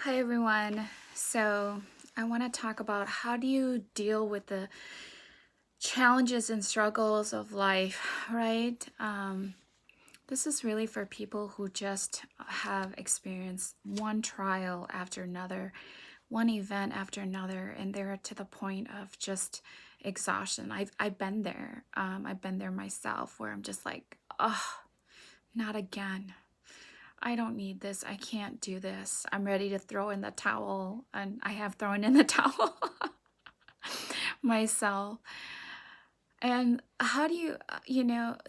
Hi everyone. So I want to talk about how do you deal with the challenges and struggles of life, right? This is really for people who just have experienced one trial after another, one event after another, and they're to the point of just exhaustion. I've been there. I've been there myself, where I'm just like, oh, not again. I don't need this. I can't do this. I'm ready to throw in the towel. And I have thrown in the towel myself. And how do you,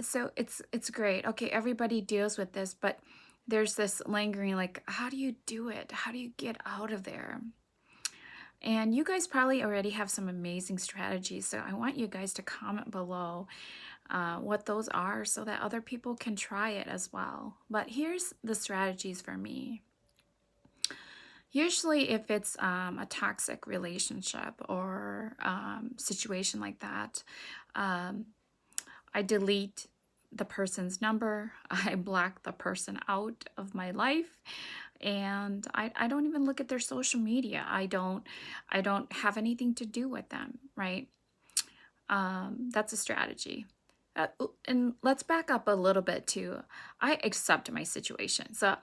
so it's great. Okay, everybody deals with this, but there's this lingering like, how do you do it? How do you get out of there? And you guys probably already have some amazing strategies. So I want you guys to comment below what those are so that other people can try it as well. But here's the strategies for me. Usually, if it's a toxic relationship or situation like that, um, I delete the person's number. I block the person out of my life, and I don't even look at their social media. I don't have anything to do with them, right? That's a strategy. And let's back up a little bit too. I accept my situation. So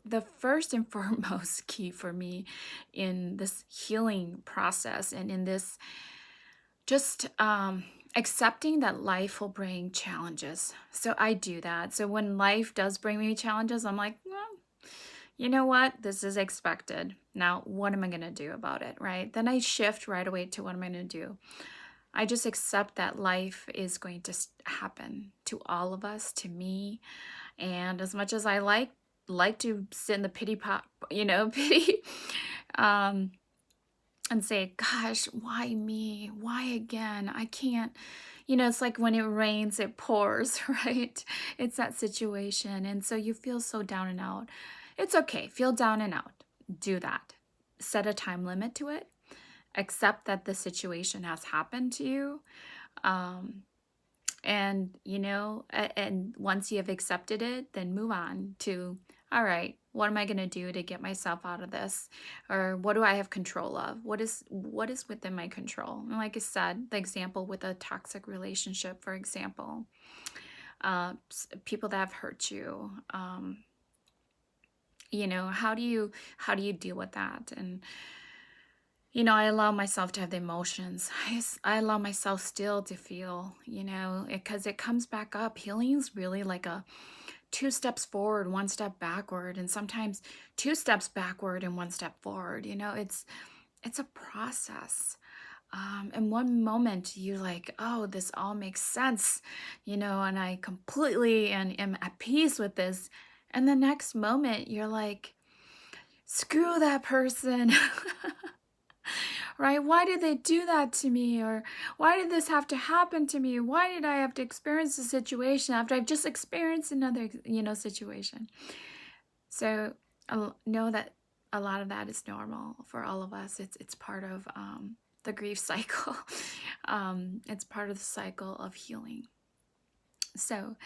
the first and foremost key for me in this healing process and in this just accepting that life will bring challenges. So I do that. So when life does bring me challenges, I'm like, well, you know what? This is expected. Now, what am I going to do about it, right? Then I shift right away to what am I going to do? I just accept that life is going to happen to all of us, to me. And as much as I like to sit in the pity pot, pity, um, and say, gosh, why me? Why again? I can't, it's like when it rains, it pours, right? It's that situation. And so you feel so down and out. It's okay. Feel down and out. Do that. Set a time limit to it. Accept that the situation has happened to you. Um, and once you have accepted it, then move on to, all right, what am I going to do to get myself out of this? Or what do I have control of? What is within my control? And like I said, the example with a toxic relationship, for example, people that have hurt you, how do you deal with that? And I allow myself to have the emotions. I allow myself still to feel, because it comes back up. Healing is really like a two steps forward, one step backward, and sometimes two steps backward and one step forward. It's a process. And one moment you're like, oh, this all makes sense, and I completely and am at peace with this. And the next moment you're like, screw that person. Right? Why did they do that to me? Or why did this have to happen to me? Why did I have to experience the situation after I've just experienced another, situation? So know that a lot of that is normal for all of us. It's part of the grief cycle. It's part of the cycle of healing. So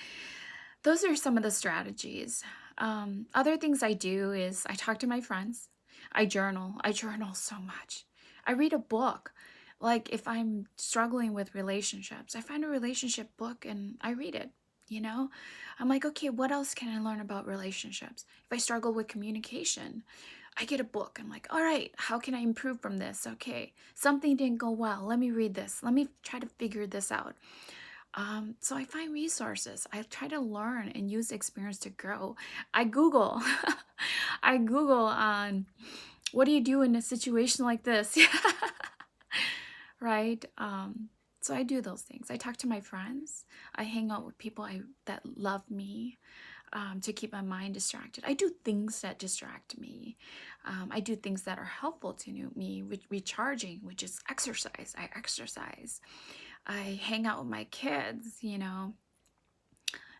those are some of the strategies. Other things I do is I talk to my friends. I journal. I journal so much. I read a book. Like if I'm struggling with relationships, I find a relationship book and I read it. I'm like, okay, what else can I learn about relationships? If I struggle with communication, I get a book. I'm like, all right, how can I improve from this? Okay, something didn't go well. Let me read this. Let me try to figure this out. So I find resources. I try to learn and use experience to grow. I Google. I Google on what do you do in a situation like this? Right? So I do those things. I talk to my friends. I hang out with people that love me, to keep my mind distracted. I do things that distract me. I do things that are helpful to me, recharging, which is exercise. I exercise. I hang out with my kids. And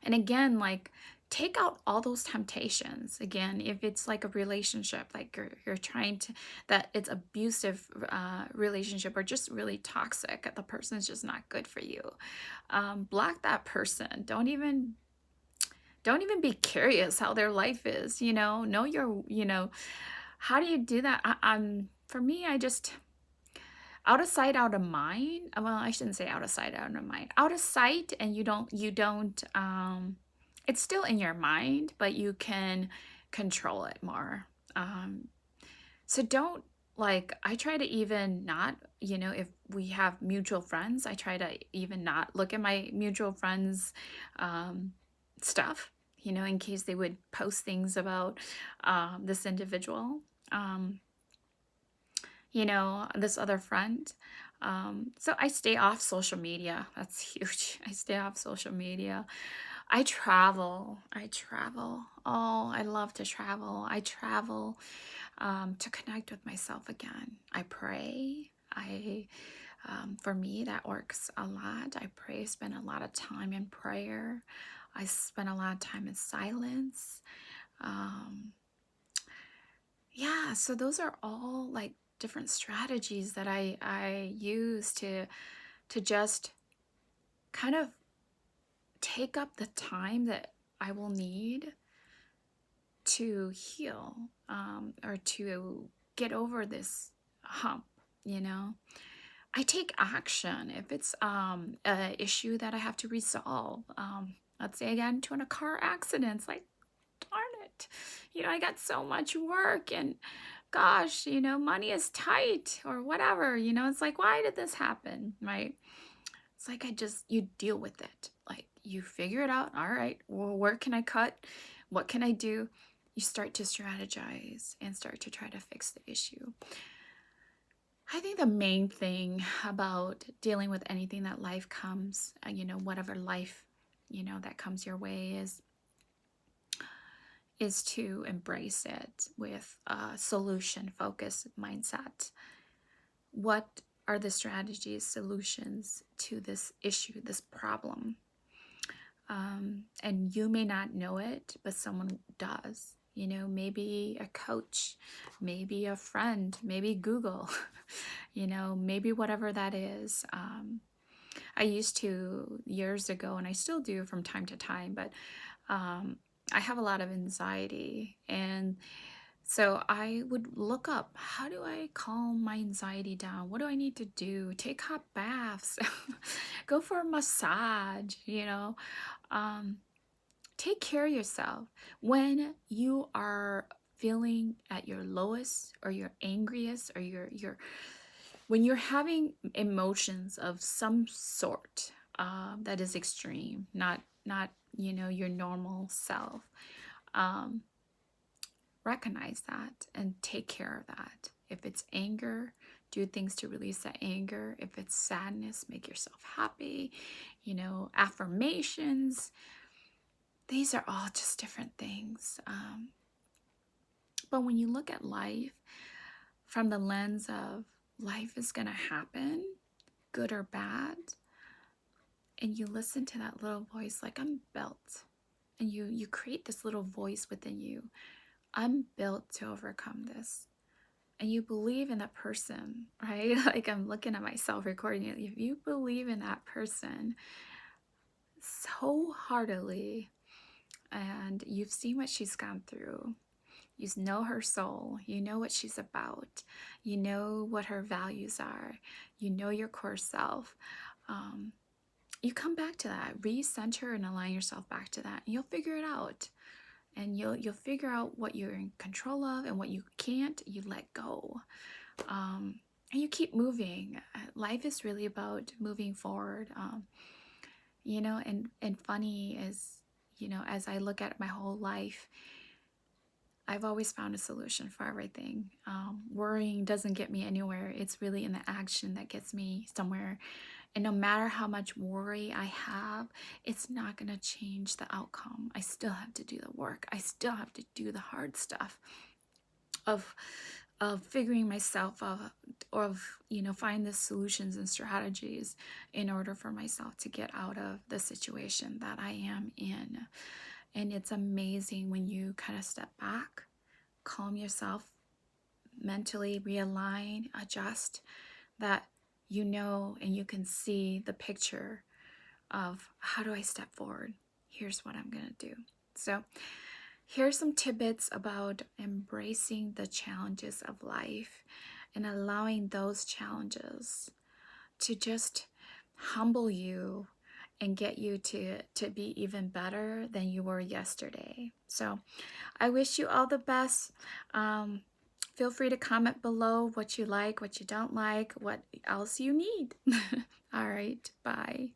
again, like take out all those temptations. Again, if it's like a relationship, like you're trying to, that it's abusive relationship or just really toxic, the person's just not good for you. Block that person. Don't even be curious how their life is. Know your. How do you do that? For me, I just out of sight, out of mind. Well, I shouldn't say out of sight, out of mind. Out of sight, and you don't, it's still in your mind, but you can control it more. Um, so don't, like, I try to even not, if we have mutual friends, I try to even not look at my mutual friends' um, stuff, in case they would post things about this individual. Um, this other friend. So I stay off social media. That's huge. I stay off social media. I travel. I travel. Oh, I love to travel. I travel to connect with myself again. I pray. For me, that works a lot. I pray, spend a lot of time in prayer. I spend a lot of time in silence. Um, yeah, so those are all like different strategies that I use to just kind of take up the time that I will need to heal, or to get over this hump, you know. I take action if it's a issue that I have to resolve. Let's say I got into a car accident. It's like, darn it. I got so much work, and gosh, money is tight or whatever. It's like, why did this happen? Right? It's like you deal with it. Like, you figure it out. All right, well, where can I cut? What can I do? You start to strategize and start to try to fix the issue. I think the main thing about dealing with anything that life comes, whatever life, that comes your way is to embrace it with a solution focused mindset. What are the strategies, solutions to this issue, this problem? And you may not know it, but someone does. Maybe a coach, maybe a friend, maybe Google, maybe whatever that is. I used to years ago, and I still do from time to time, but um, I have a lot of anxiety. And so I would look up, how do I calm my anxiety down? What do I need to do? Take hot baths, go for a massage, um, take care of yourself. When you are feeling at your lowest or your angriest, or when you're having emotions of some sort, that is extreme, not your normal self, um, recognize that and take care of that. If it's anger, do things to release that anger. If it's sadness, make yourself happy. Affirmations. These are all just different things. But when you look at life from the lens of life is going to happen, good or bad, and you listen to that little voice like, I'm built, and you create this little voice within you, I'm built to overcome this, and you believe in that person, right? Like, I'm looking at myself recording it. If you believe in that person so heartily, and you've seen what she's gone through, you know her soul, you know what she's about, you know what her values are, you know your core self, you come back to that, recenter and align yourself back to that, and you'll figure it out. And you'll figure out what you're in control of, and what you can't, you let go. And you keep moving. Life is really about moving forward. And funny is, as I look at my whole life, I've always found a solution for everything. Worrying doesn't get me anywhere. It's really in the action that gets me somewhere. And no matter how much worry I have, it's not going to change the outcome. I still have to do the work. I still have to do the hard stuff of figuring myself out, of find the solutions and strategies in order for myself to get out of the situation that I am in. And it's amazing when you kind of step back, calm yourself, mentally realign, adjust, that and you can see the picture of, how do I step forward? Here's what I'm going to do. So Here's some tidbits about embracing the challenges of life and allowing those challenges to just humble you and get you to be even better than you were yesterday. So I wish you all the best. Feel free to comment below what you like, what you don't like, what else you need. All right, bye.